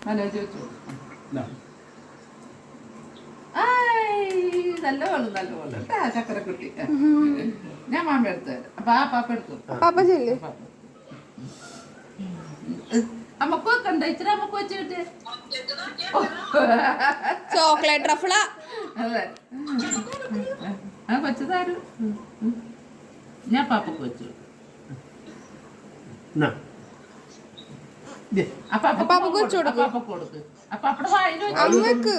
മനോജ് വെച്ചു. ഇതാ. നല്ല പോലെ ചക്കരക്കുട്ടി. ഞാൻ മാമ എടുത്തു തരാം. അപ്പൊ ആ പാപ്പ എടുത്തു. പാപ്പ ചെല്ല്. അമ്മക്ക് വെക്കണ്ട, ഇച്ചിരി അമ്മക്ക് വെച്ചിട്ട്. ചോക്ലേറ്റ് റഫിള. അതെ, ആ വെച്ചതാരും. ഞാൻ പാപ്പക്ക് വെച്ചു. ഇന്നാ. ദേ. അപ്പാപ്പക്ക് വെച്ച് കൊടുക്ക്. അപ്പാപ്പക്ക് കൊടുക്ക്. അപ്പാപ്പടെ വായിൽ വെച്ചു. അമ്മക്ക്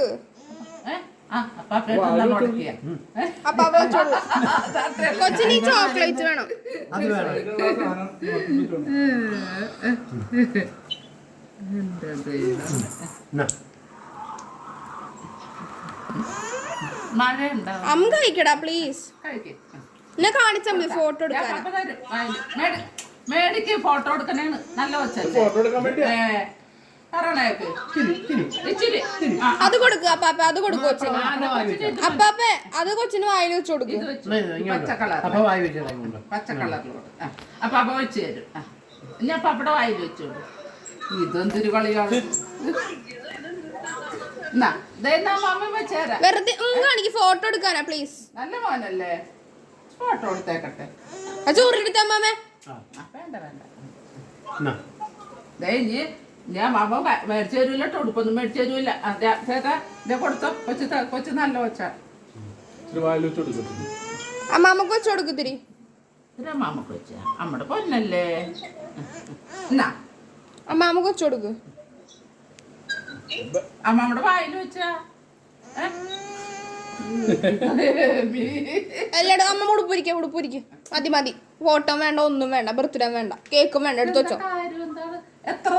അപ്പാപ്പ മുടക്കിയ അപ്പാപ്പ വെച്ച് കൊടുക്ക്. കൊച്ചിന് ഈ ചോക്ലേറ്റ് വേണം. അത് വേണം. ഇന്നാ. മഴ ഉണ്ടാവും. അമ്മ കഴിക്കടാ പ്ലീസ്. എന്നെ കാണിച്ചാ മതി ഫോട്ടോ എടുക്കാൻ. മേടിക്ക് ഫോട്ടോ എടുക്കണേന്ന്. നല്ല ഫോട്ടോ എടുക്കാൻ വേണ്ടി അത് കൊടുക്കുക അപ്പാപ്പ, അത് കൊടുക്കും കൊച്ചിന്. അപ്പാപ്പ അത് കൊച്ചിന് വായിൽ വെച്ച് കൊടുക്കും. അപ്പൊ വായി വെച്ചിട്ടുണ്ട്. പച്ച കളറിലോട്ട്. അപ്പൊ അപ്പ വെച്ച് തരും. ഞാൻ പപ്പടെ വായിൽ വെച്ചോളൂ. ഇതൊന്തൊരു കളിയാണ്. മമ്മി വെച്ചേരാ. വെറുതെ കാണിക്ക് ഫോട്ടോ എടുക്കാനാ പ്ലീസ്. നല്ല മോനല്ലേ, ഫോട്ടോ എടുത്തേക്കട്ടെ. ചോറിനെടുത്ത അമ്മാമേ. വേണ്ട വേണ്ട. ഇനി ഞാൻ മാമ മേടിച്ചു തരൂല്ല, ഉടുപ്പൊന്നും മേടിച്ചു തരൂല്ല. ചേട്ടാ ഇതേ കൊടുത്തോ. കൊച്ചു നല്ല കൊച്ചാ. അമ്മാമക്ക് വെച്ച് കൊടുക്കത്തിരി. മാമക്ക് വെച്ച അമ്മടെ പൊന്നല്ലേ. എന്നാ അമ്മാമക്ക് വെച്ച് കൊടുക്ക്. അമ്മമ്മടെ വായിൽ വെച്ചാ എല്ലാടും അമ്മ ഉടുപ്പിരിക്ക മതി. ഫോട്ടോ വേണ്ട, ഒന്നും വേണ്ട, ബർത്ത്ഡേ വേണ്ട, കേക്കും വേണ്ട, എടുത്തു വെച്ചോ. എത്ര